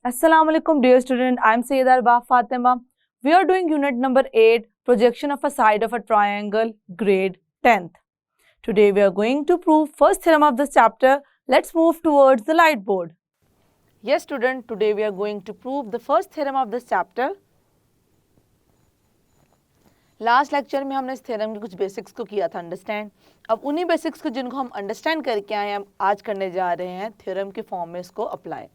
Assalamu alaikum dear student, I am Sayyida Arba Fatima. We are doing unit number 8, projection of a side of a triangle, grade 10th. Today we are going to prove first theorem of this chapter. Let's move towards the light board. Yes student, today we are going to prove the first theorem of this chapter. Last lecture में हमने इस theorem के कुछ basics को किया था understand. अब उन्हीं बेसिक्स को जिनको हम अंडरस्टैंड करके आए हम आज करने जा रहे हैं थ्योरम के फॉर्म में इसको अप्लाई.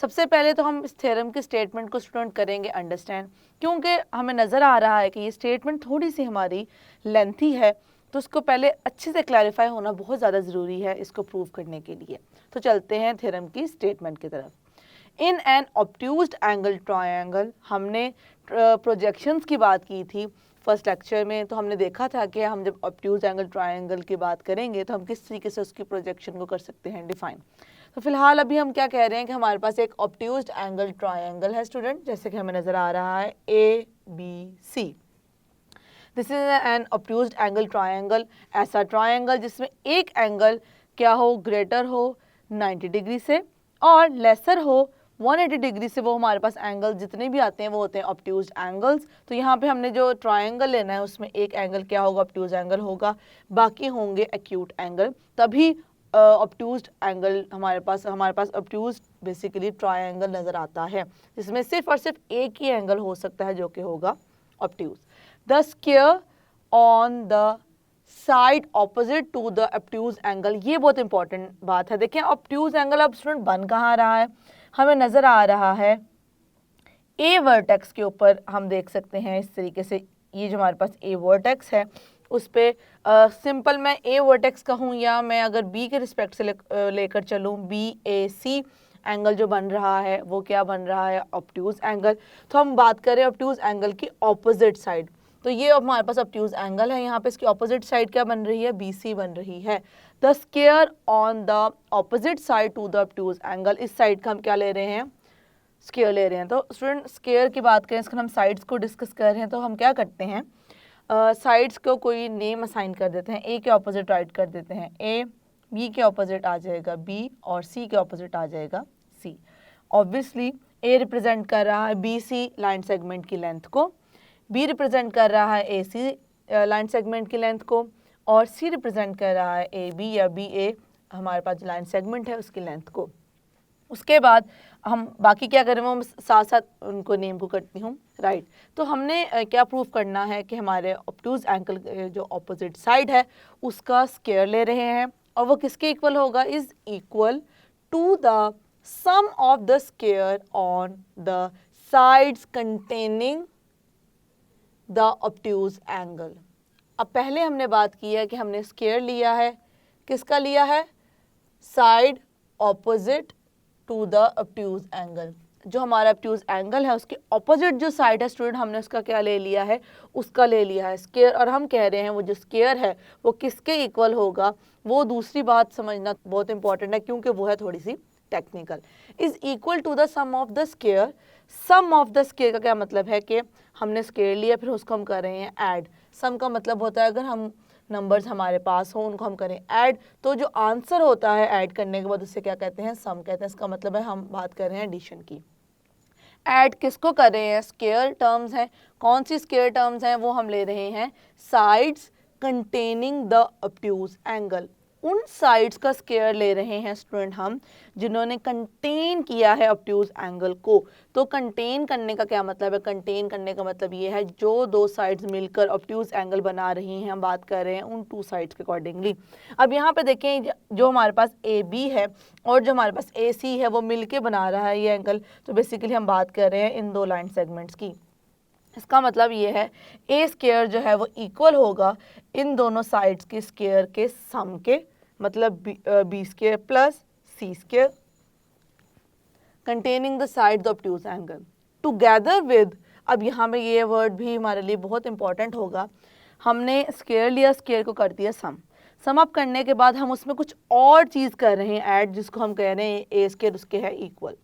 सबसे पहले तो हम इस थ्योरम के स्टेटमेंट को स्टूडेंट करेंगे अंडरस्टैंड, क्योंकि हमें नज़र आ रहा है कि ये स्टेटमेंट थोड़ी सी हमारी लेंथी है, तो उसको पहले अच्छे से क्लैरिफाई होना बहुत ज़्यादा ज़रूरी है इसको प्रूव करने के लिए. तो चलते हैं थ्योरम की स्टेटमेंट की तरफ. इन एन ऑब्ट्यूज्ड एंगल ट्रायंगल, हमने प्रोजेक्शंस की बात की थी फर्स्ट लेक्चर में. तो हमने देखा था कि हम जब ऑब्ट्यूज एंगल ट्रायंगल की बात करेंगे तो हम किस तरीके से उसकी प्रोजेक्शन को कर सकते हैं डिफाइन. तो फिलहाल अभी हम क्या कह रहे हैं कि हमारे पास एक ऑब्ट्यूज एंगल ट्रायंगल है स्टूडेंट, जैसे कि हमें नज़र आ रहा है ABC. This is an obtuse angle triangle, ऐसा ट्रायंगल जिसमें एक एंगल क्या हो, ग्रेटर हो 90 डिग्री से और लेसर हो 180 डिग्री से. वो हमारे पास एंगल जितने भी आते हैं वो होते हैं ऑब्ट्यूज एंगल्स. तो यहाँ पे हमने जो ट्रायंगल लेना है उसमें एक एंगल क्या होगा, ऑब्ट्यूज एंगल होगा, बाकी होंगे एक्यूट एंगल. तभी ऑब्ट्यूज एंगल हमारे पास ऑब्ट्यूज बेसिकली ट्रायंगल नज़र आता है जिसमें सिर्फ और सिर्फ एक ही एंगल हो सकता है जो कि होगा obtuse. The square on the side opposite to the obtuse angle, ये बहुत इंपॉर्टेंट बात है. देखें ऑब्ट्यूज एंगल अब स्टूडेंट बन कहाँ रहा है, हमें नज़र आ रहा है ए वर्टेक्स के ऊपर. हम देख सकते हैं इस तरीके से, ये जो हमारे पास ए वर्टेक्स है उस पर सिंपल मैं ए वर्टेक्स कहूँ या मैं अगर बी के रिस्पेक्ट से लेकर चलूँ BAC एंगल जो बन रहा है वो क्या बन रहा है, ऑब्ट्यूज एंगल. तो हम बात करें ऑब्ट्यूज एंगल की ऑपोजिट साइड, तो ये हमारे पास ऑब्ट्यूज एंगल है, यहाँ पे इसकी ऑपोजिट साइड क्या बन रही है, BC बन रही है. The square on the opposite side to the obtuse angle, इस साइड का हम क्या ले रहे हैं, स्क्वायर ले रहे हैं. तो स्टूडेंट स्क्वायर की बात करें, इसका हम साइड्स को डिस्कस कर रहे हैं, तो हम क्या करते हैं साइड्स को कोई नेम असाइन कर देते हैं. ए के ऑपोजिट राइट कर देते हैं A, B के ऑपोजिट आ जाएगा B और C के ऑपोजिट आ जाएगा C. ऑब्वियसली A रिप्रेजेंट कर रहा है BC लाइन सेगमेंट की लेंथ को, B रिप्रेजेंट कर रहा है AC लाइन सेगमेंट की लेंथ को और C रिप्रेजेंट कर रहा है AB या BA हमारे पास लाइन सेगमेंट है उसकी लेंथ को. उसके बाद हम बाकी क्या करें वो साथ साथ उनको नेम को करती हूँ राइट. तो हमने क्या प्रूफ करना है कि हमारे ऑब्ट्यूज एंगल जो ऑपोजिट साइड है उसका स्क्वायर ले रहे हैं और वो किसके इक्वल होगा, is equal to the sum of the square on the sides containing the obtuse angle. अब पहले हमने बात की है कि हमने स्क्वायर लिया है, किसका लिया है, side opposite to the obtuse angle. जो हमारा ऑब्ट्यूज एंगल है उसके ऑपोजिट जो साइड है स्टूडेंट हमने उसका क्या ले लिया है, उसका ले लिया है स्क्वायर. और हम कह रहे हैं वो जो स्क्वायर है वो किसके इक्वल होगा, वो दूसरी बात समझना बहुत इंपॉर्टेंट है क्योंकि वो है थोड़ी सी technical. Is equal to the sum of the square. Sum of the square का क्या मतलब है कि हमने स्क्वायर लिया फिर उसको हम कर रहे हैं ऐड. सम का मतलब होता है अगर हम नंबर्स हमारे पास हो उनको हम करें ऐड, तो जो आंसर होता है ऐड करने के बाद उससे क्या कहते हैं, सम कहते हैं. इसका मतलब है हम बात कर रहे हैं एडिशन की. ऐड किसको कर रहे हैं, स्क्वायर टर्म्स हैं. कौन सी स्क्वायर टर्म्स हैं, वो हम ले रहे हैं sides containing the obtuse angle. उन साइड्स का स्क्वायर ले रहे हैं स्टूडेंट हम जिन्होंने कंटेन किया है ऑब्ट्यूज एंगल को. तो कंटेन करने का क्या मतलब है, कंटेन करने का मतलब ये है जो दो साइड्स मिलकर ऑब्ट्यूज एंगल बना रही हैं, हम बात कर रहे हैं उन टू साइड्स के अकॉर्डिंगली. अब यहाँ पे देखें जो हमारे पास AB है और जो हमारे पास AC है वो मिलके बना रहा है ये एंगल. तो बेसिकली हम बात कर रहे हैं इन दो लाइन सेगमेंट्स की. इसका मतलब ये है A स्क्वायर जो है वो इक्वल होगा इन दोनों साइड्स के स्क्वायर के सम के, मतलब B square plus C square containing the sides of obtuse angle together with. अब यहाँ पे ये वर्ड भी हमारे लिए बहुत इंपॉर्टेंट होगा. हमने स्क्वायर लिया, स्क्वायर को कर दिया सम. सम अप करने के बाद हम उसमें कुछ और चीज़ कर रहे हैं ऐड, जिसको हम कह रहे हैं A स्क्वायर उसके है इक्वल.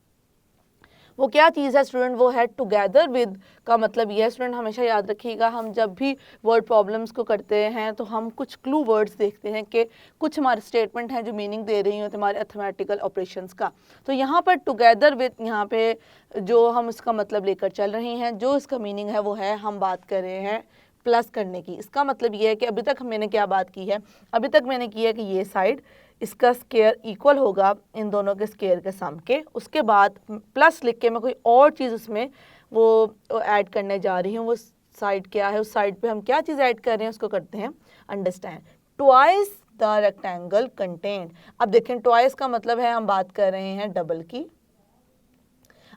वो क्या चीज़ है स्टूडेंट, वो है टुगेदर विद का मतलब ये है स्टूडेंट, हमेशा याद रखिएगा हम जब भी वर्ड प्रॉब्लम्स को करते हैं तो हम कुछ क्लू वर्ड्स देखते हैं कि कुछ हमारे स्टेटमेंट हैं जो मीनिंग दे रही होती है हमारे अर्थमेटिकल ऑपरेशंस का। तो यहाँ पर टुगेदर विद, यहाँ पे जो हम इसका मतलब लेकर चल रहे हैं, जो इसका मीनिंग है वो है, हम बात कर रहे हैं प्लस करने की। इसका मतलब ये है कि अभी तक मैंने क्या बात की है, अभी तक मैंने की है कि ये साइड इसका स्केयर इक्वल होगा इन दोनों के स्केयर के सम के, उसके बाद प्लस लिख के मैं कोई और चीज़ उसमें वो ऐड करने जा रही हूँ। वो साइड क्या है, उस साइड पे हम क्या चीज़ ऐड कर रहे हैं उसको करते हैं understand. Twice the rectangle content, अब देखें ट्वाइस का मतलब है हम बात कर रहे हैं डबल की।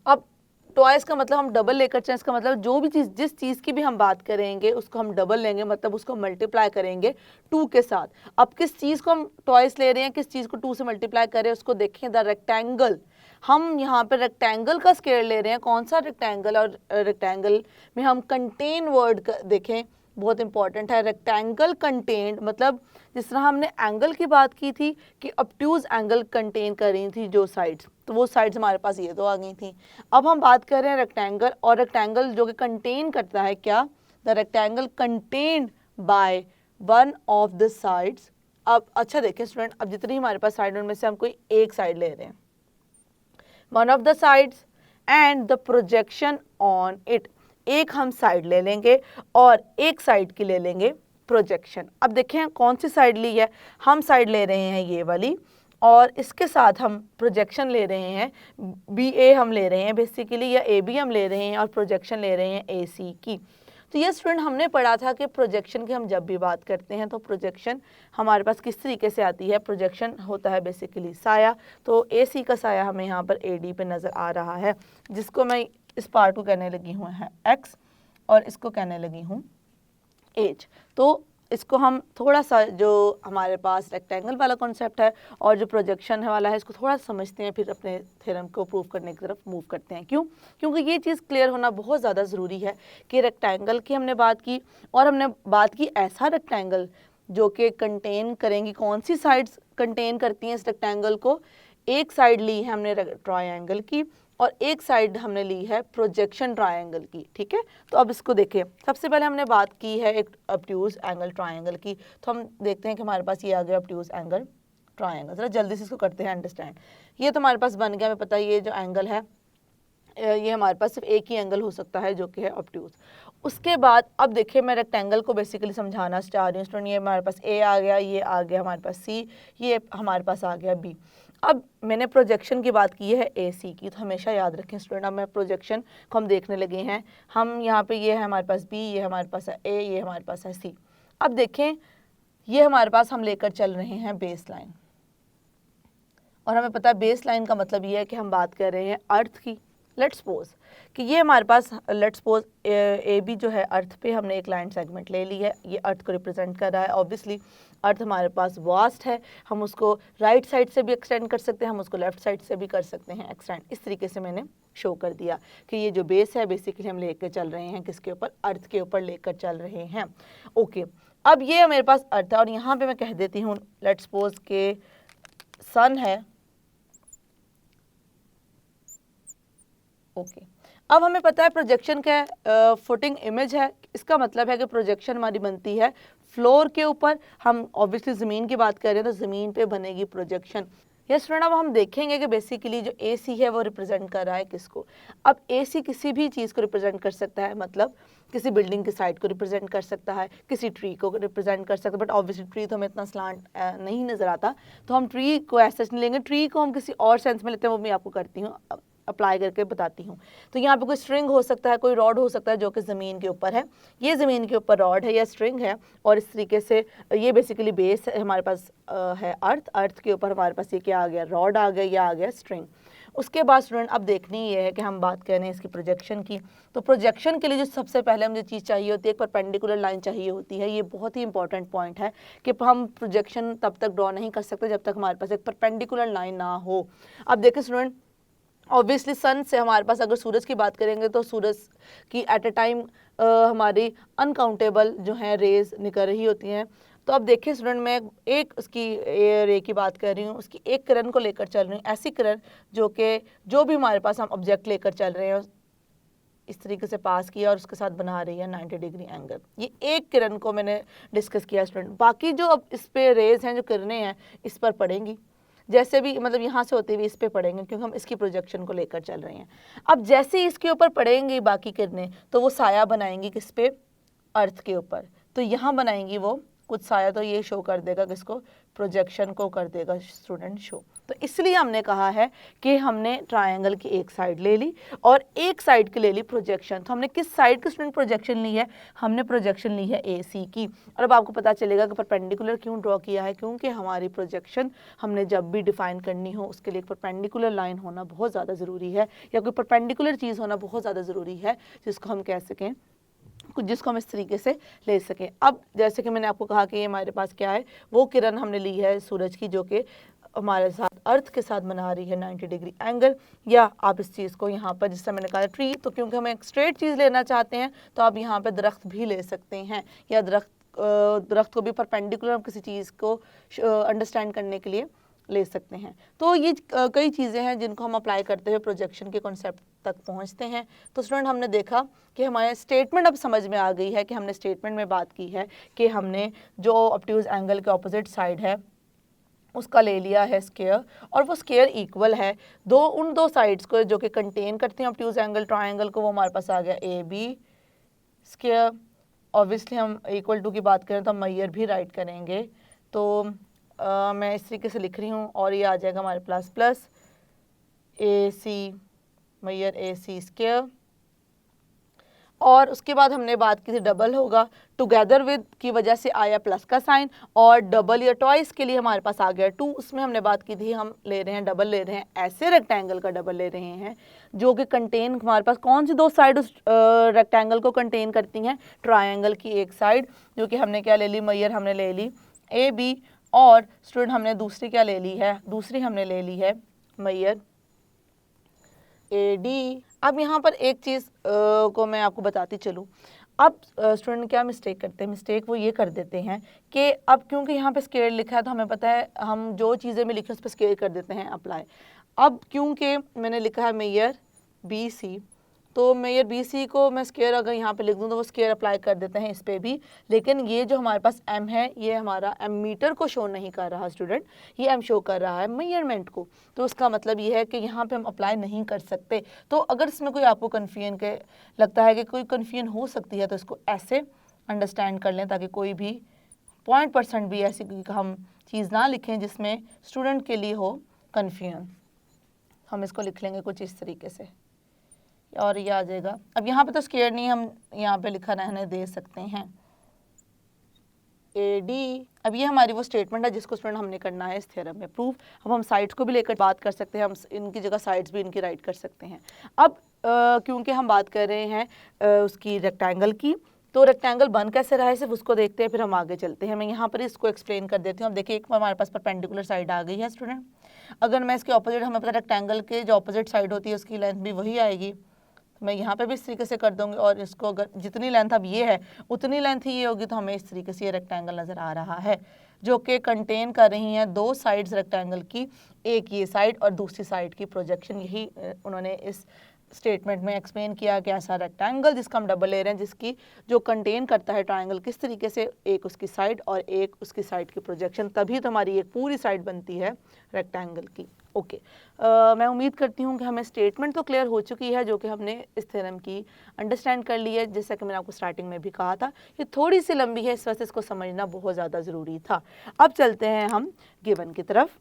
अब ट्वाइस का मतलब हम डबल लेकर चलें, इसका मतलब जो भी चीज़, जिस चीज़ की भी हम बात करेंगे उसको हम डबल लेंगे, मतलब उसको मल्टीप्लाई करेंगे 2 के साथ। अब किस चीज़ को हम ट्वाइस ले रहे हैं, किस चीज़ को 2 से मल्टीप्लाई कर रहे हैं, उसको देखें। द रेक्टेंगल, हम यहाँ पे रेक्टेंगल का स्केयर ले रहे हैं। कौन सा रेक्टेंगल, और रेक्टेंगल में हम कंटेन वर्ड देखें, बहुत इंपॉर्टेंट है। रेक्टेंगल कंटेंट मतलब जिस तरह हमने एंगल की बात की थी कि ऑब्ट्यूज एंगल कंटेन कर रही थी जो साइड्स, तो वो साइड्स हमारे पास ये तो आ गई थी। अब हम बात कर रहे हैं रेक्टेंगल, और रेक्टेंगल जो कि कंटेन करता है क्या, the rectangle contained by one of the sides. अब अच्छा देखें स्टूडेंट, अब जितनी हमारे पास साइड उनमें से हम कोई एक साइड ले रहे हैं, one of the sides and the projection on it, एक हम साइड ले लेंगे और एक साइड की ले लेंगे प्रोजेक्शन। अब देखें कौन सी साइड ली है, हम साइड ले रहे हैं ये वाली, और इसके साथ हम प्रोजेक्शन ले रहे हैं बी ए हम ले रहे हैं बेसिकली, या ए बी हम ले रहे हैं, और प्रोजेक्शन ले रहे हैं ए सी की। तो ये स्टूडेंट हमने पढ़ा था कि प्रोजेक्शन की हम जब भी बात करते हैं तो प्रोजेक्शन हमारे पास किस तरीके से आती है। प्रोजेक्शन होता है बेसिकली साया, तो ए सी का साया हमें यहाँ पर ए डी पे नज़र आ रहा है, जिसको मैं इस पार्ट को कहने लगी हूँ है एक्स, और इसको कहने लगी हूँ एज। तो इसको हम थोड़ा सा, जो हमारे पास रेक्टेंगल वाला कॉन्सेप्ट है और जो प्रोजेक्शन है वाला है, इसको थोड़ा समझते हैं, फिर अपने थ्योरम को प्रूव करने की तरफ मूव करते हैं। क्यों? क्योंकि ये चीज़ क्लियर होना बहुत ज़्यादा ज़रूरी है कि रेक्टेंगल की हमने बात की, और हमने बात की ऐसा रेक्टेंगल जो कि कंटेन करेंगी, कौन सी साइड्स कंटेन करती हैं इस रेक्टेंगल को। एक साइड ली है हमने ट्रायंगल की, और एक साइड हमने ली है प्रोजेक्शन ट्रायंगल की, ठीक है। तो अब इसको देखें, सबसे पहले हमने बात की है एक ऑब्ट्यूज एंगल ट्रायंगल की, तो हम देखते हैं कि हमारे पास ये आ गया ऑब्ट्यूज एंगल ट्रायंगल। जरा जल्दी से इसको करते हैं अंडरस्टैंड। ये तो हमारे पास बन गया, हमें पता है ये जो एंगल है ये हमारे पास सिर्फ एक ही एंगल हो सकता है जो कि है ऑब्ट्यूज। उसके बाद अब देखिए मैं रेक्टेंगल को बेसिकली समझाना चाह रही हूँ स्टूडेंट। ये हमारे पास ए आ गया, ये आ गया हमारे पास सी, ये हमारे पास आ गया बी। अब मैंने प्रोजेक्शन की बात की है ए सी की, तो हमेशा याद रखें स्टूडेंट, अब मैं प्रोजेक्शन को हम देखने लगे हैं। हम यहाँ पे ये है हमारे पास बी, ये हमारे पास है ए, ये हमारे पास है सी। अब देखें ये हमारे पास हम लेकर चल रहे हैं बेस लाइन, और हमें पता है बेस लाइन का मतलब ये है कि हम बात कर रहे हैं अर्थ की। लेट्स सपोज कि ये हमारे पास, लेट्स सपोज ए बी जो है अर्थ पे हमने एक लाइन सेगमेंट ले ली है, ये अर्थ को रिप्रेजेंट कर रहा है। ऑब्वियसली अर्थ हमारे पास वास्ट है, हम उसको राइट साइड से भी एक्सटेंड कर सकते हैं, हम उसको लेफ्ट साइड से भी कर सकते हैं एक्सटेंड। इस तरीके से मैंने शो कर दिया कि ये जो बेस है बेसिकली हम लेकर चल रहे हैं किसके ऊपर, अर्थ के ऊपर लेकर चल रहे हैं। ओके, अब ये मेरे पास अर्थ है, और यहाँ पे मैं कह देती हूँ लेट्स सपोज के सन है। ओके, अब हमें पता है प्रोजेक्शन का फुटिंग इमेज है, इसका मतलब है कि प्रोजेक्शन हमारी बनती है फ्लोर के ऊपर। हम ऑब्वियसली ज़मीन की बात कर रहे हैं तो ज़मीन पे बनेगी प्रोजेक्शन। यस फ्रेंड, अब हम देखेंगे कि बेसिकली जो ए सी है वो रिप्रेजेंट कर रहा है किसको। अब ए सी किसी भी चीज़ को रिप्रेजेंट कर सकता है, मतलब किसी बिल्डिंग की साइड को रिप्रेजेंट कर सकता है, किसी ट्री को रिप्रेजेंट कर सकता है, बट ऑब्वियसली ट्री तो हमें इतना स्लांट नहीं नज़र आता, तो हम ट्री को ऐसा नहीं लेंगे। ट्री को हम किसी और सेंस में लेते हैं, वो मैं आपको करती हूँ अप्लाई करके बताती हूँ। तो यहाँ पे कोई स्ट्रिंग हो सकता है, कोई रॉड हो सकता है जो कि ज़मीन के ऊपर है, ये ज़मीन के ऊपर रॉड है या स्ट्रिंग है, और इस तरीके से ये बेसिकली बेस है हमारे पास है अर्थ। अर्थ के ऊपर हमारे पास ये क्या आ गया, रॉड आ गया, या आ गया स्ट्रिंग। उसके बाद स्टूडेंट अब देखनी ये है कि हम बात कर रहे हैं इसकी प्रोजेक्शन की। तो प्रोजेक्शन के लिए जो सबसे पहले हमें चीज़ चाहिए होती है, एक परपेंडिकुलर लाइन चाहिए होती है। ये बहुत ही इंपॉर्टेंट पॉइंट है कि हम प्रोजेक्शन तब तक ड्रॉ नहीं कर सकते जब तक हमारे पास एक परपेंडिकुलर लाइन ना हो। अब देखिए स्टूडेंट, ऑब्वियसली सन से हमारे पास अगर सूरज की बात करेंगे तो सूरज की एट अ टाइम हमारी अनकाउंटेबल जो है रेज निकल रही होती हैं। तो अब देखिए स्टूडेंट, मैं एक उसकी रे की बात कर रही हूँ, उसकी एक किरण को लेकर चल रही हूँ, ऐसी किरण जो भी हमारे पास हम ऑब्जेक्ट लेकर चल रहे हैं इस तरीके से पास किया और उसके साथ बना रही है 90 डिग्री एंगल। ये एक किरण को मैंने डिस्कस किया स्टूडेंट। बाकी जो अब इस पे रेज हैं, जो किरणें हैं, इस पर पड़ेंगी, जैसे भी मतलब यहाँ से होते हुए इस पे पड़ेंगे क्योंकि हम इसकी प्रोजेक्शन को लेकर चल रहे हैं। अब जैसे ही इसके ऊपर पड़ेंगी बाकी किरणें, तो वो साया बनाएंगी किस पे, अर्थ के ऊपर। तो यहाँ बनाएंगी वो कुछ साया, तो ये शो कर देगा किसको, प्रोजेक्शन को कर देगा स्टूडेंट शो। तो इसलिए हमने कहा है कि हमने ट्रायंगल की एक साइड ले ली और एक साइड की ले ली प्रोजेक्शन। तो हमने किस साइड की स्टूडेंट प्रोजेक्शन ली है, हमने प्रोजेक्शन ली है ए सी की। और अब आपको पता चलेगा कि परपेंडिकुलर क्यों ड्रॉ किया है, क्योंकि हमारी प्रोजेक्शन हमने जब भी डिफाइन करनी हो उसके लिए एक परपेंडिकुलर लाइन होना बहुत ज़्यादा ज़रूरी है, या कोई परपेंडिकुलर चीज़ होना बहुत ज़्यादा ज़रूरी है जिसको हम कह सकें, कुछ जिसको हम इस तरीके से ले सकें। अब जैसे कि मैंने आपको कहा कि हमारे पास क्या है, वो किरण हमने ली है सूरज की, जो कि हमारे साथ अर्थ के साथ बना रही है 90 डिग्री एंगल। या आप इस चीज़ को यहाँ पर, जिससे मैंने कहा ट्री, तो क्योंकि हम एक स्ट्रेट चीज़ लेना चाहते हैं तो आप यहाँ पर दरख्त भी ले सकते हैं, या दरख्त को भी परपेंडिकुलर हम किसी चीज़ को अंडरस्टैंड करने के लिए ले सकते हैं। तो ये कई चीज़ें हैं जिनको हम अप्लाई करते हुए प्रोजेक्शन के कॉन्सेप्ट तक पहुंचते हैं। तो स्टूडेंट, हमने देखा कि हमारे स्टेटमेंट अब समझ में आ गई है कि हमने स्टेटमेंट में बात की है कि हमने जो ऑब्ट्यूज एंगल के ऑपोजिट साइड है उसका ले लिया है स्केयर, और वो स्केयर इक्वल है उन दो साइड्स को जो कि कंटेन करते हैं ऑब्ट्यूज एंगल ट्रायंगल को। वो हमारे पास आ गया ए बी स्केयर। ऑब्वियसली हम इक्वल टू की बात करें तो हम मैयर भी राइट करेंगे। तो मैं इस तरीके से लिख रही हूँ और ये आ जाएगा हमारे पास plus A C Maihar A C square. और उसके बाद हमने बात की थी डबल होगा, टुगेदर विद की वजह से आया प्लस का साइन, और डबल या ट्वाइस के लिए हमारे पास आ गया 2। उसमें हमने बात की थी हम ले रहे हैं डबल, ले रहे हैं ऐसे रेक्टेंगल का डबल ले रहे हैं जो कि कंटेन, हमारे पास कौन सी दो साइड उस रेक्टेंगल को कंटेन करती हैं, ट्रायंगल की एक साइड, जो कि हमने क्या ले ली, मैयर हमने ले ली ए बी, और स्टूडेंट हमने दूसरी क्या ले ली है, दूसरी हमने ले ली है मैयर ए डी। अब यहाँ पर एक चीज़ को मैं आपको बताती चलूँ। अब स्टूडेंट क्या मिस्टेक करते हैं, मिस्टेक वो ये कर देते हैं कि अब क्योंकि यहाँ पे स्केयर लिखा है तो हमें पता है हम जो चीज़ें भी लिखे उस पर स्केयर कर देते हैं अप्लाई। अब क्योंकि मैंने लिखा है मेयर बी सी, तो मेयर बी सी को मैं स्केयर अगर यहाँ पे लिख दूँ तो वो स्केयर अप्लाई कर देते हैं इस पर भी। लेकिन ये जो हमारे पास एम है, ये हमारा एम मीटर को शो नहीं कर रहा स्टूडेंट, ये एम शो कर रहा है मेयरमेंट को। तो उसका मतलब ये है कि यहाँ पे हम अप्लाई नहीं कर सकते। तो अगर इसमें कोई आपको कन्फ्यूजन के लगता है कि कोई कन्फ्यूजन हो सकती है तो इसको ऐसे अंडरस्टैंड कर लें, ताकि कोई भी %% भी ऐसी हम चीज़ ना लिखें जिसमें स्टूडेंट के लिए हो कन्फ्यूजन। हम इसको लिख लेंगे कुछ इस तरीके से और ये आ जाएगा। अब यहाँ पे तो स्केयर नहीं, हम यहाँ पे लिखा रहने दे सकते हैं ए डी। अब ये हमारी वो स्टेटमेंट है जिसको स्टूडेंट हमने करना है इस थ्योरम में प्रूफ। अब हम साइड्स को भी लेकर बात कर सकते हैं, हम इनकी जगह साइड्स भी इनकी राइट कर सकते हैं। अब क्योंकि हम बात कर रहे हैं उसकी रेक्टेंगल की, तो रेक्टेंगल बन कैसे रहा है सिर्फ उसको देखते हैं, फिर हम आगे चलते हैं। मैं यहाँ पर इसको एक्सप्लेन कर देती हूँ। अब देखिए एक हमारे पास परपेंडिकुलर साइड आ गई है स्टूडेंट। अगर मैं इसके ऑपोजिट, हमें पता रेक्टेंगल के जो ऑपोजिट साइड होती है उसकी लेंथ भी वही आएगी, तो मैं यहाँ पे भी इस तरीके से कर दूंगी, और इसको अगर जितनी लेंथ अब ये है उतनी लेंथ ही ये होगी, तो हमें इस तरीके से ये रेक्टेंगल नज़र आ रहा है जो कि कंटेन कर रही हैं दो साइड्स रेक्टेंगल की, एक ये साइड और दूसरी साइड की प्रोजेक्शन। यही उन्होंने इस स्टेटमेंट में एक्सप्लेन किया कि ऐसा रेक्टेंगल जिसका हम डबल ले रहे हैं, जिसकी जो कंटेन करता है ट्रायंगल, किस तरीके से एक उसकी साइड और एक उसकी साइड की प्रोजेक्शन, तभी तो हमारी एक पूरी साइड बनती है रेक्टेंगल की। ओके, मैं उम्मीद करती हूँ कि हमें स्टेटमेंट तो क्लियर हो चुकी है जो कि हमने इस थ्योरम की अंडरस्टैंड कर ली है। जैसा कि मैंने आपको स्टार्टिंग में भी कहा था, ये थोड़ी सी लंबी है, इस वजह से इसको समझना बहुत ज़्यादा ज़रूरी था। अब चलते हैं हम गिवन की तरफ।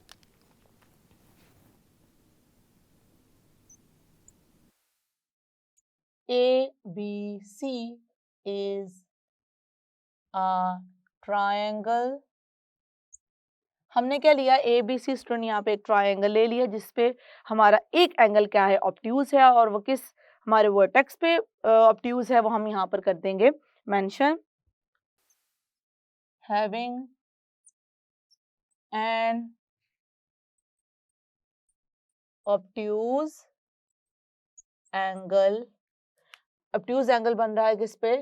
ABC is a triangle। हमने क्या लिया, ABC स्टूडेंट, यहाँ पे एक ट्रायंगल ले लिया जिसपे हमारा एक एंगल क्या है, ऑब्ट्यूज है, और वो किस हमारे वर्टेक्स पे ऑब्ट्यूज है वो हम यहाँ पर कर देंगे mention. Having an obtuse angle, obtuse angle बन रहा है किस पे,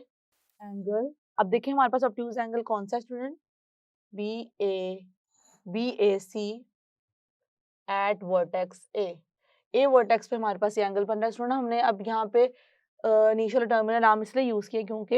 एंगल। अब देखिए हमारे पास ऑब्ट्यूज एंगल कौन सा है student, B A C at vertex A vertex पे हमारे पास ये एंगल बन रहा है स्टूडेंट। हमने अब यहाँ पे इनिशियल टर्मिनल नाम इसलिए यूज किया क्योंकि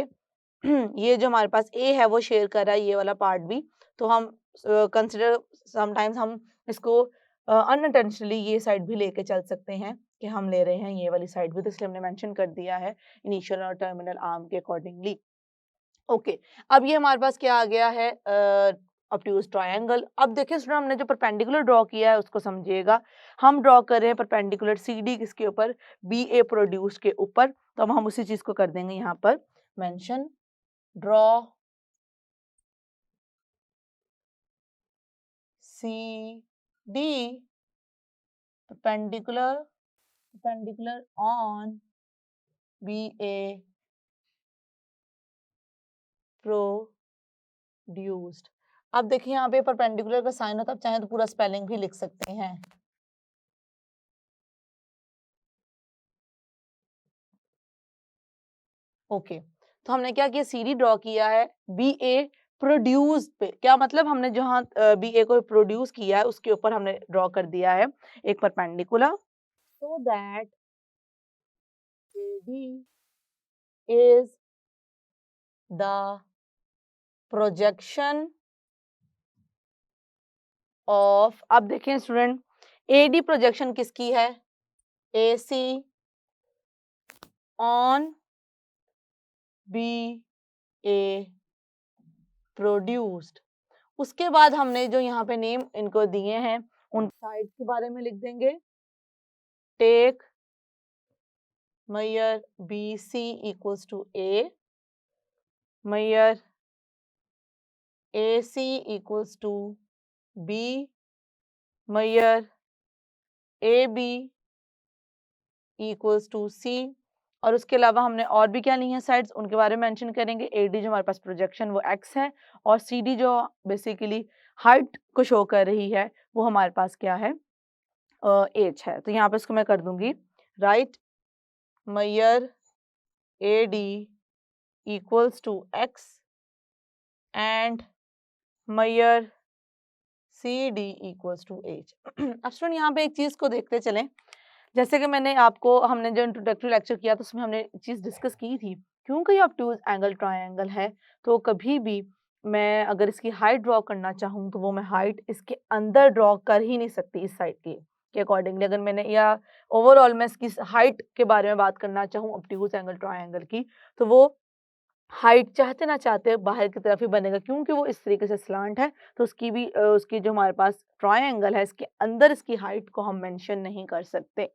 ये जो हमारे पास ए है वो शेयर कर रहा है ये वाला पार्ट भी, तो हम कंसिडर समटाइम्स हम इसको अनइंटेंशनली ये साइड भी लेके चल सकते हैं कि हम ले रहे हैं ये वाली साइड भी, तो इसलिए हमने मेंशन कर दिया है इनिशियल और टर्मिनल आर्म के अकॉर्डिंगली। ओके, अब ये हमारे पास क्या आ गया है, ऑब्ट्यूज ट्रायंगल। अब देखिए स्टूडेंट हमने जो परपेंडिकुलर ड्रॉ किया है उसको समझिएगा। हम ड्रॉ कर रहे हैं परपेंडिकुलर सी डी किसके ऊपर, बी ए प्रोड्यूस के ऊपर, तो अब हम उसी चीज को कर देंगे यहाँ पर mention, draw C D perpendicular on B A produced. अब देखिए यहाँ पे परपेंडिकुलर का साइन होता है, आप चाहें तो पूरा स्पेलिंग भी लिख सकते हैं। ओके, तो हमने क्या किया, सी डी ड्रॉ किया है बी ए प्रोड्यूस पे, क्या मतलब हमने जहाँ बी ए को प्रोड्यूस किया है उसके ऊपर हमने ड्रॉ कर दिया है एक perpendicular, so that AD is the projection of, अब देखें स्टूडेंट AD प्रोजेक्शन किसकी है, AC on BA produced। उसके बाद हमने जो यहाँ पे नेम इनको दिए हैं उन साइड के बारे में लिख देंगे, take measure BC equals to A, measure AC equals to B, measure AB equals to C, और उसके अलावा हमने और भी क्या ली हैं साइड्स उनके बारे में मेंशन करेंगे। AD जो हमारे पास प्रोजेक्शन वो X है, और CD जो बेसिकली हाइट को शो कर रही है वो हमारे पास क्या है, H है। तो यहाँ पे इसको मैं कर दूंगी right, measure AD equals to X and measure CD equals to H। अब स्टूडेंट यहाँ पे एक चीज को देखते चलें, जैसे कि मैंने आपको, हमने जो इंट्रोडक्टरी लेक्चर किया तो उसमें हमने चीज डिस्कस की थी, क्योंकि ये ऑब्ट्यूज एंगल ट्रायंगल है तो कभी भी मैं अगर इसकी हाइट ड्रॉ करना चाहूँ तो वो मैं हाइट इसके अंदर ड्रॉ कर ही नहीं सकती इस साइड के अकॉर्डिंगली। अगर मैंने या ओवरऑल मैं इसकी हाइट के बारे में बात करना चाहूँ ऑब्ट्यूज एंगल ट्रायंगल की, तो वो हाइट चाहते ना चाहते बाहर की तरफ ही बनेगा, क्योंकि वो इस तरीके से स्लांट है, तो उसकी भी उसकी जो हमारे पास ट्रायंगल है इसके अंदर इसकी हाइट को हम मेंशन नहीं कर सकते।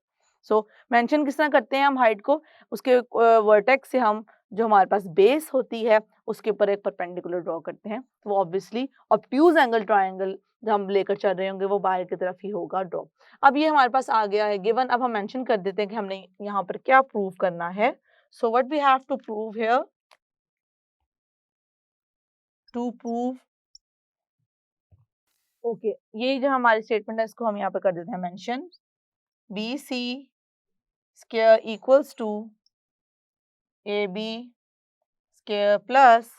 सो मेंशन किस तरह करते हैं हम हाइट को, उसके वर्टेक्स से हम जो हमारे पास बेस होती है उसके ऊपर एक परपेंडिकुलर ड्रॉ करते हैं, तो वो ऑब्वियसली ऑब्ट्यूज एंगल ट्रायंगल जो हम लेकर चल रहे होंगे वो बाहर की तरफ ही होगा ड्रॉ। अब ये हमारे पास आ गया है गिवन, अब हम मेंशन कर देते हैं कि हमने यहाँ पर क्या प्रूव करना है। So what we have to prove here, to prove, okay, ये जो हमारी स्टेटमेंट है इसको हम यहाँ पे कर देते हैं mention, B C square equals to A B square plus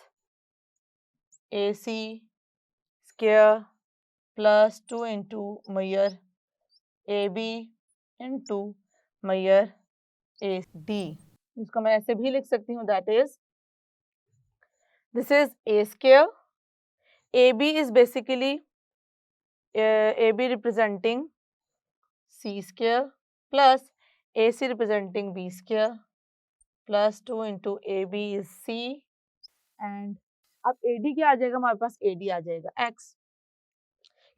A C square plus 2 into measure A B into measure A D. इसको मैं ऐसे भी लिख सकती हूँ, that is this is A square, A B is basically AB representing C square plus AC representing B square plus 2 into AB is C, and अब AD क्या आ जाएगा हमारे पास, AD आ जाएगा X,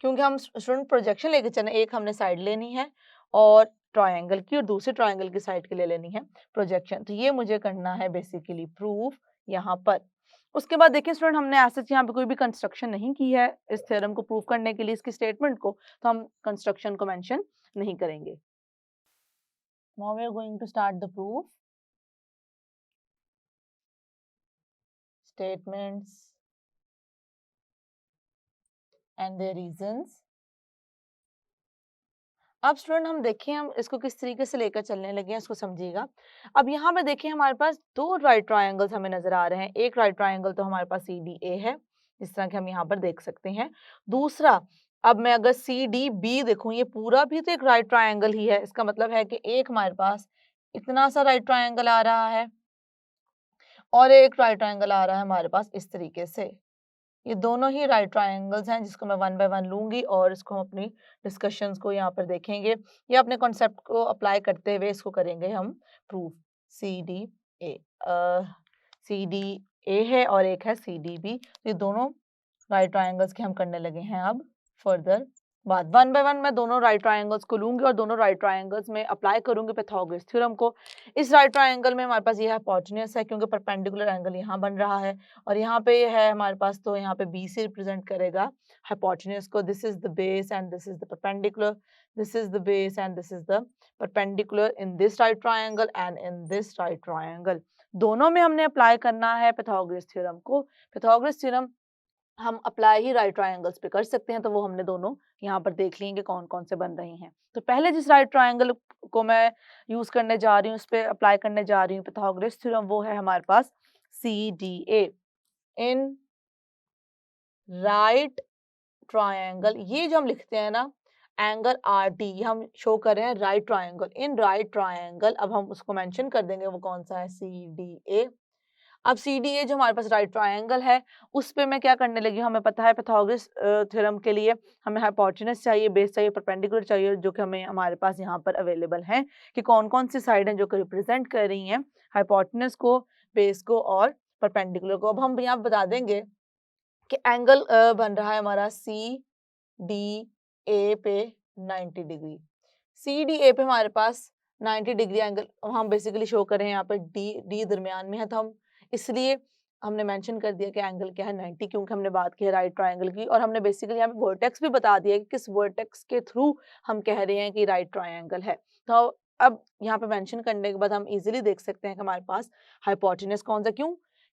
क्योंकि हम स्टूडेंट प्रोजेक्शन लेके चले, एक हमने साइड लेनी है और ट्रायंगल की, और दूसरे ट्रायंगल की साइड के ले लेनी है प्रोजेक्शन, तो ये मुझे करना है बेसिकली प्रूफ यहाँ पर। उसके बाद देखिए स्टूडेंट हमने ऐसे यहाँ पे कोई भी कंस्ट्रक्शन नहीं की है इस थ्योरम को प्रूव करने के लिए, इसकी स्टेटमेंट को, तो हम कंस्ट्रक्शन को मेंशन नहीं करेंगे। Now we are going to start the proof, statements and their reasons. अब स्टूडेंट हम देखें हम इसको किस तरीके से लेकर चलने लगे हैं, इसको समझिएगा। अब यहाँ पे देखिए हमारे पास दो राइट ट्रायंगल्स हमें नजर आ रहे हैं। एक राइट ट्रायंगल तो हमारे पास सी डी ए है, जिस तरह के हम यहाँ पर देख सकते हैं। दूसरा, अब मैं अगर सी डी बी देखूं, ये पूरा भी तो एक राइट ट्रायंगल ही है। इसका मतलब है कि एक हमारे पास इतना सा राइट ट्रायंगल आ रहा है और एक राइट ट्रायंगल आ रहा है हमारे पास इस तरीके से। ये दोनों ही राइट ट्रायंगल्स हैं, जिसको मैं वन बाय वन लूंगी और इसको हम अपनी डिस्कशंस को यहाँ पर देखेंगे या अपने कॉन्सेप्ट को अप्लाई करते हुए इसको करेंगे हम proof. C D A, C D A है और एक है सी डी बी। ये दोनों राइट ट्रायंगल्स के हम करने लगे हैं अब फर्दर बात। वन बाय वन मैं दोनों राइट ट्रायंगल्स को लूंगी और दोनों राइट ट्रायंगल्स में अप्लाई करूंगी पाइथागोरस थ्योरम को। इस राइट ट्रायंगल में हमारे पास ये हाइपोटेन्यूज है, क्योंकि परपेंडिकुलर एंगल यहाँ बन रहा है और यहाँ पे ये है हमारे पास, तो यहाँ पे बी से रिप्रेजेंट करेगा हाइपोटेन्यूज को। This is the base and this is the perpendicular, this is the base and this is the perpendicular in this right triangle and in this right triangle. दोनों में हमने अप्लाई करना है Pythagoras theorem को। Pythagoras theorem हम apply ही right triangles पे कर सकते हैं, तो वो हमने दोनों यहाँ पर देख लेंगे कौन कौन से बन रहे हैं। तो पहले जिस राइट ट्रायंगल को मैं यूज करने जा रही हूँ, उस पर अप्लाई करने जा रही हूँ पाइथागोरस थ्योरम, वो है हमारे पास C D A. In right triangle, ये जो हम लिखते हैं ना एंगल आर डी, हम शो कर रहे हैं right triangle. In right triangle, अब हम उसको मेंशन कर देंगे वो कौन सा है, सी डी ए। अब सी डी ए जो हमारे पास राइट ट्रायंगल है, उस पे मैं क्या करने लगी हूँ, हमें पता है पाइथागोरस थ्योरम के लिए हमें हाइपोटेन्यूज चाहिए, बेस चाहिए, परपेंडिकुलर चाहिए, जो कि हमें हमारे पास यहाँ पर अवेलेबल है कि कौन कौन सी साइड हैं जो कि रिप्रेजेंट कर रही हैं हाइपोटेन्यूज को, बेस को और परपेंडिकुलर को। अब हम यहाँ बता देंगे कि एंगल बन रहा है हमारा सी डी ए पे 90 डिग्री। सी डी ए पे हमारे पास 90 डिग्री एंगल हम बेसिकली शो कर रहे हैं, यहाँ पर डी दरमियान में है, तो हम इसलिए हमने मेंशन कर दिया कि एंगल क्या है 90, क्योंकि हमने बात की है राइट ट्रायंगल की और हमने बेसिकली यहाँ पे वर्टेक्स भी बता दिया कि किस वर्टेक्स के थ्रू हम कह रहे हैं कि राइट ट्रायंगल है। तो अब यहाँ पे मेंशन करने के बाद हम इजीली देख सकते हैं कि हमारे पास हाइपोटेन्यूज कौन सा,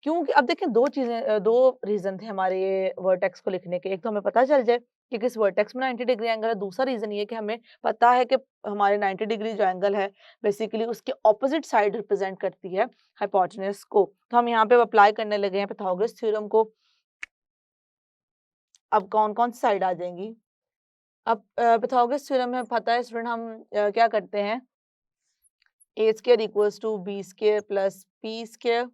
क्योंकि अब देखें दो रीजन थे हमारे ये वर्टेक्स को लिखने के। एक तो हमें पता चल जाए कि किस वर्टेक्स में 90 डिग्री एंगल है, दूसरा रीजन ये कि हमें पता है कि हमारे 90 डिग्री जो एंगल है बेसिकली उसके ऑपोजिट साइड रिप्रेजेंट करती है हाइपोटेन्यूज को। तो हम यहाँ पे अप्लाई करने लगे हैं पाइथागोरस थ्योरम को। अब कौन कौन सी साइड आ जाएंगी, अब पाइथागोरस थ्योरम में पता है स्टूडेंट हम क्या करते हैं, A square equals to B square plus P square,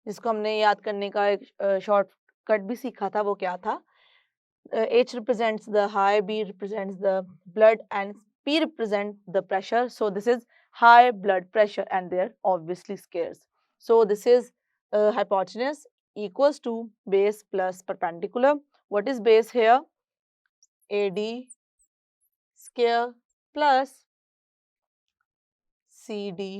जिसको हमने याद करने का एक शॉर्टकट भी सीखा था। वो क्या था, H represents the high, B represents the blood and P represents the pressure. So this is high blood pressure and they're obviously scarce. So this is hypotenuse equals to base plus perpendicular. What is base here? AD square plus CD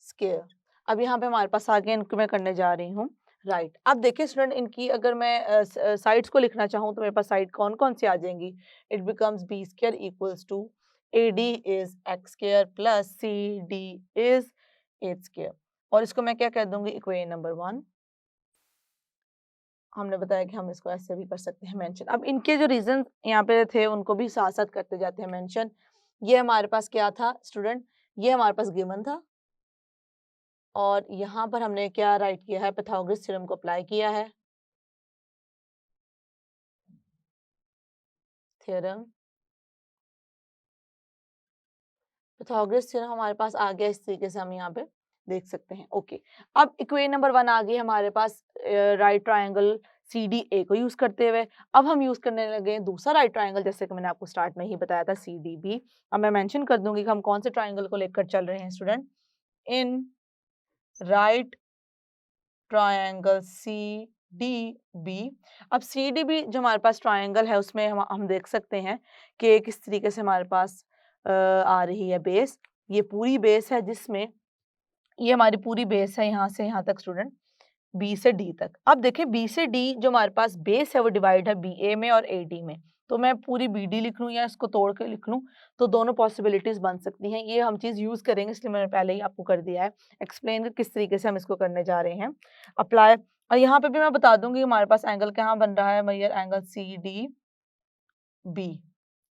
square. अब यहाँ पे हमारे पास आगे इनको मैं करने जा रही हूँ राइट। अब देखिए स्टूडेंट, इनकी अगर मैं साइड्स को लिखना चाहूँ तो मेरे पास साइड कौन कौन सी आ जाएंगी, it becomes B square equals to A D is X square plus C D is H square, और इसको मैं क्या कह दूंगी, इक्वेशन नंबर 1। हमने बताया कि हम इसको ऐसे भी कर सकते हैं मेंशन। अब इनके जो रीजन यहाँ पे थे उनको भी साथ साथ करते जाते हैं मेंशन। ये हमारे पास क्या था स्टूडेंट, ये हमारे पास गिवन था और यहाँ पर हमने क्या राइट किया है, पाइथागोरस थ्योरम को अप्लाई किया है। थ्योरम, पाइथागोरस थ्योरम हमारे पास आ गया, इस तरीके से हम यहाँ पे देख सकते हैं। ओके, अब इक्वेशन नंबर 1 आ गई हमारे पास right triangle C D A को यूज करते हुए। अब हम यूज करने लगे दूसरा राइट ट्रायंगल, जैसे कि मैंने आपको स्टार्ट में ही बताया था, सी डी बी। अब मैं मेंशन कर दूंगी कि हम कौन से ट्रायंगल को लेकर चल रहे हैं student. In right triangle C D B. अब सी डी बी जो हमारे पास ट्रायंगल है उसमें हम देख सकते हैं कि किस तरीके से हमारे पास आ रही है बेस। ये पूरी बेस है, जिसमें ये हमारी पूरी बेस है यहाँ से यहाँ तक स्टूडेंट, बी से डी तक। अब देखें बी से डी जो हमारे पास बेस है वो डिवाइड है बी ए में और ए डी में। तो मैं पूरी बी डी लिख लूँ या इसको तोड़ के लिख लूँ, तो दोनों पॉसिबिलिटीज बन सकती हैं। ये हम चीज़ यूज़ करेंगे, इसलिए मैंने पहले ही आपको कर दिया है एक्सप्लेन किस तरीके से हम इसको करने जा रहे हैं अप्लाई। और यहाँ पे भी मैं बता दूंगी हमारे पास एंगल कहाँ बन रहा है, मैयर angle C D B.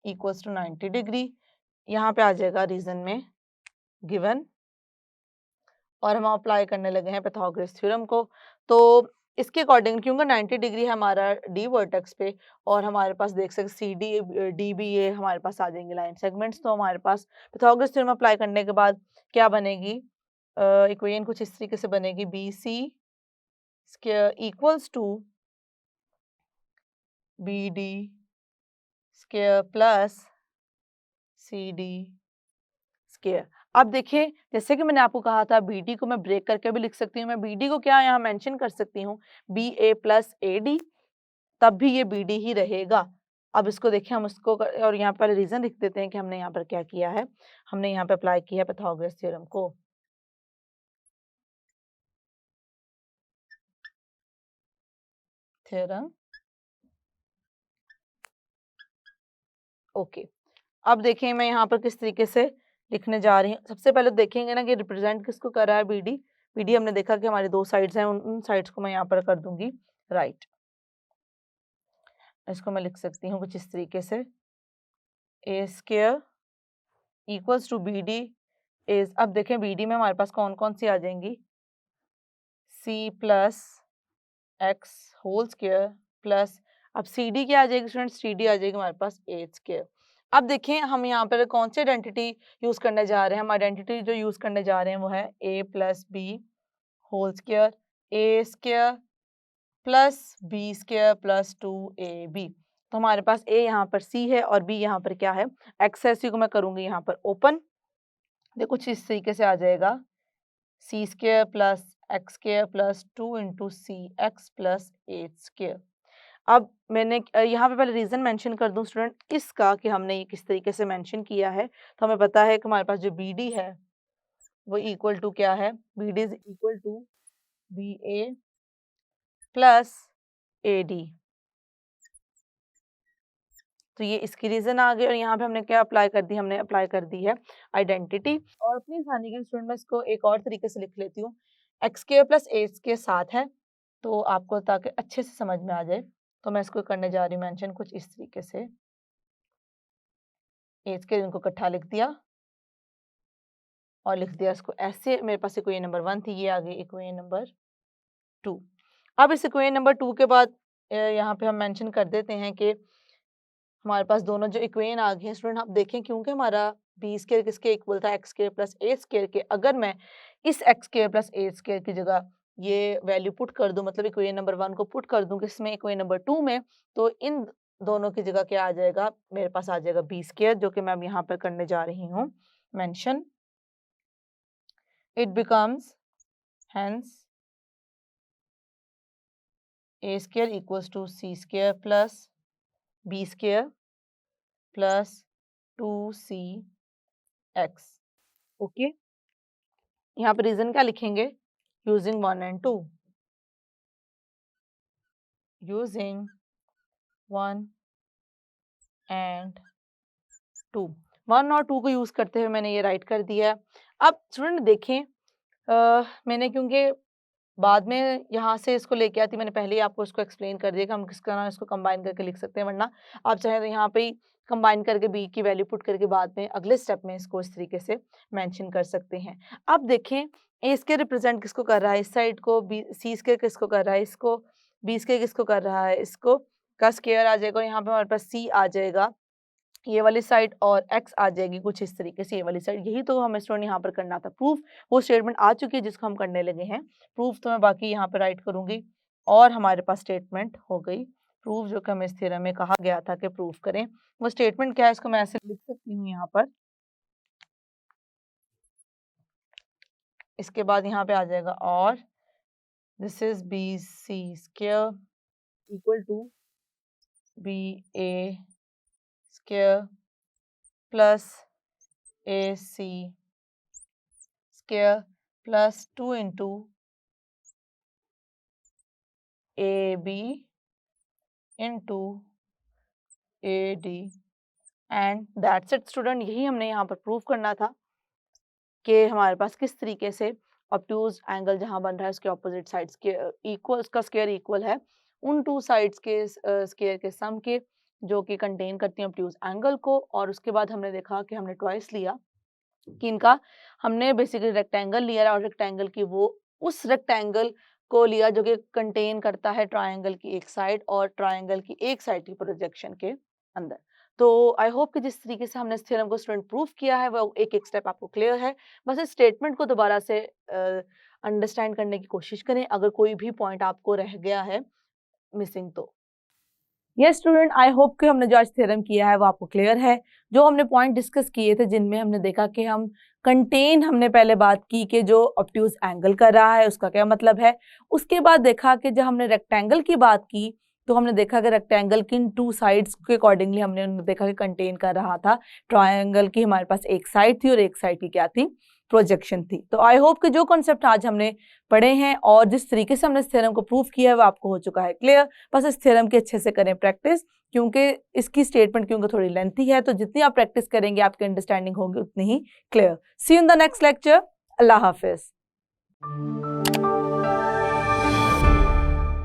Equals to 90 degree. यहाँ पे आ जाएगा रीजन में गिवन, और हम अप्लाई करने लगे हैं पाइथागोरस थ्योरम को। तो इसके अकॉर्डिंग क्योंकि 90 डिग्री हमारा डी वर्टेक्स पे, और हमारे पास देख सकते सी डी डी बी ए हमारे पास आ जाएंगे लाइन सेगमेंट्स, तो हमारे पास पाइथागोरस थ्योरम अप्लाई करने के बाद क्या बनेगी, इक्वेशन कुछ इस तरीके से बनेगी, B C square equals to B D square plus C D square. अब देखिए जैसे कि मैंने आपको कहा था BD को मैं ब्रेक करके भी लिख सकती हूँ, मैं BD को क्या यहाँ मेंशन कर सकती हूँ BA प्लस AD, तब भी ये BD ही रहेगा। अब इसको देखिए हम उसको और यहाँ पहले रीजन लिख देते हैं कि हमने यहाँ पर क्या किया है, हमने यहाँ पे अप्लाई किया है पाइथागोरस थ्योरम को। Theorem okay. अब देखें मैं यहाँ पर किस तरीके से लिखने जा रही हूँ। सबसे पहले देखेंगे ना कि रिप्रेजेंट किसको कर रहा है BD। BD हमने देखा कि हमारी दो साइड्स हैं, उन साइड्स को मैं यहाँ पर कर दूंगी राइट। इसको मैं लिख सकती हूँ कुछ इस तरीके से, A square equals to B D is, अब देखें BD में हमारे पास कौन कौन सी आ जाएंगी, C plus X whole square plus, अब CD क्या आ जाएगी स्टूडेंट, CD आ जाएगी हमारे पास ए स्क्वायर। अब देखें हम यहाँ पर कौन सी आइडेंटिटी यूज करने जा रहे हैं, हम आइडेंटिटी जो यूज करने जा रहे हैं वो है A plus B whole square, A square plus B square plus 2AB। तो हमारे पास A यहाँ पर C है और B यहाँ पर क्या है X है। C को मैं करूंगी यहाँ पर ओपन, देखो कुछ इस तरीके से आ जाएगा, C square plus X square plus 2 into C X plus 8 square. अब मैंने यहाँ पे पहले रीजन मेंशन कर दूं स्टूडेंट इसका कि हमने ये किस तरीके से मेंशन किया है। तो हमें पता है कि हमारे पास जो BD है वो इक्वल टू क्या है, BD is equal to BA plus AD। तो ये इसकी रीजन आ गई, और यहाँ पे हमने क्या अप्लाई कर दी, हमने अप्लाई कर दी है आइडेंटिटी। और अपनी आसानी के स्टूडेंट मैं इसको एक और तरीके से लिख लेती हूँ, एक्स स्क्वायर प्लस ए के साथ है, तो आपको ताकि अच्छे से समझ में आ जाए तो मैं इसको करने जा रही हूँ मेंशन कुछ इस तरीके से, ए के इनको इकट्ठा लिख दिया और लिख दिया इसको ऐसे। मेरे पास इक्वेशन नंबर 1 थी, ये आ गई इक्वेशन नंबर 2। अब इस इक्वेशन नंबर 2 के बाद यहाँ पे हम मेंशन कर देते हैं कि हमारे पास दोनों जो इक्वेशन आ गए हैं स्टूडेंट, आप देखें क्योंकि हमारा बी स्क्वायर किसके इक्वल था, एक्स स्क्वायर प्लस ए स्क्वायर के, अगर मैं इस एक्स स्क्वायर प्लस ए स्क्वायर की जगह ये वैल्यू पुट कर दूं, मतलब इक्वेशन नंबर 1 को पुट कर दूं किसमें, इक्वेशन नंबर 2 में, तो इन दोनों की जगह क्या आ जाएगा, मेरे पास आ जाएगा बी स्क्वायर, जो कि मैं अब यहाँ पर करने जा रही हूँ mention. It becomes hence A square equals to C square plus B square plus 2cx। Okay, यहाँ पे रीजन क्या लिखेंगे, यूजिंग 1 and 2, यूजिंग 1 and 2, 1 और 2 को यूज करते हुए मैंने ये राइट कर दिया है। अब स्टूडेंट देखें मैंने क्योंकि बाद में यहाँ से इसको लेके आती, मैंने पहले ही आपको इसको एक्सप्लेन कर दिया कि हम किस तरह इसको कंबाइन करके लिख सकते हैं, वरना आप चाहे तो यहाँ पे ही कंबाइन करके बी की वैल्यू पुट करके बाद में अगले स्टेप में इसको इस तरीके से मेंशन कर सकते हैं। अब देखें ए स्क्वायर रिप्रेजेंट किसको कर रहा है, इस साइड को, बी सी स्क्वायर किसको कर रहा है, इसको, बी स्क्वायर किसको कर रहा है, इसको का स्क्वायर आ जाएगा, और यहाँ पे हमारे पास सी आ जाएगा ये वाली साइड, और x आ जाएगी कुछ इस तरीके से ये वाली साइड। यही तो हमें स्टूडेंट यहाँ पर करना था प्रूफ, वो स्टेटमेंट आ चुकी है जिसको हम करने लगे हैं प्रूफ, तो मैं बाकी यहाँ पर राइट करूंगी और हमारे पास स्टेटमेंट हो गई प्रूफ, जो कि हमें इस थ्योरम में कहा गया था कि प्रूफ करें। वो स्टेटमेंट क्या है इसको मैं ऐसे लिख सकती हूँ यहाँ पर, इसके बाद यहाँ पे आ जाएगा और this is B C square equal to B A square plus A C square plus 2 into A B into A D and that's it student. यही हमने यहाँ पर प्रूव करना था कि हमारे पास किस तरीके से ऑब्ट्यूज एंगल जहाँ बन रहा है उसके ऑपोजिट साइड्स के इक्वल, उसका स्क्वायर इक्वल है उन टू साइड्स के स्क्वायर के सम के, जो कि कंटेन करती हैं ऑब्ट्यूज एंगल को, और उसके बाद हमने देखा कि हमने ट्वाइस लिया कि इनका हमने बेसिकली रेक्टेंगल लिया और रेक्टेंगल की वो उस रेक्टेंगल को लिया जो कि कंटेन करता है ट्रायंगल की एक साइड और ट्रायंगल की एक साइड की प्रोजेक्शन के अंदर। तो आई होप कि जिस तरीके से हमने इस थ्योरम को स्टूडेंट प्रूव किया है वो एक एक स्टेप आपको क्लियर है। बस इस स्टेटमेंट को दोबारा से अंडरस्टैंड करने की कोशिश करें अगर कोई भी पॉइंट आपको रह गया है मिसिंग तो। यस स्टूडेंट, आई होप कि हमने जो आज थ्योरम किया है वो आपको क्लियर है। जो हमने पॉइंट डिस्कस किए थे जिनमें हमने देखा कि हम कंटेन, हमने पहले बात की कि जो ऑब्ट्यूज एंगल कर रहा है उसका क्या मतलब है। उसके बाद देखा कि जब हमने रेक्टेंगल की बात की तो हमने देखा कि रेक्टेंगल किन टू साइड्स के अकॉर्डिंगली हमने देखा कि कंटेन कर रहा था। ट्रायंगल की हमारे पास एक साइड थी और एक साइड की क्या थी, प्रोजेक्शन थी। तो आई होप कि जो कॉन्सेप्ट आज हमने पढ़े हैं और जिस तरीके से हमने इस थ्योरम को प्रूव किया है वो आपको हो चुका है क्लियर। बस इस थ्योरम की अच्छे से करें प्रैक्टिस, क्योंकि इसकी स्टेटमेंट क्योंकि थोड़ी लेंथी है, तो जितनी आप प्रैक्टिस करेंगे आपकी अंडरस्टैंडिंग होगी उतनी ही clear. See you in the next lecture. अल्लाह हाफिज।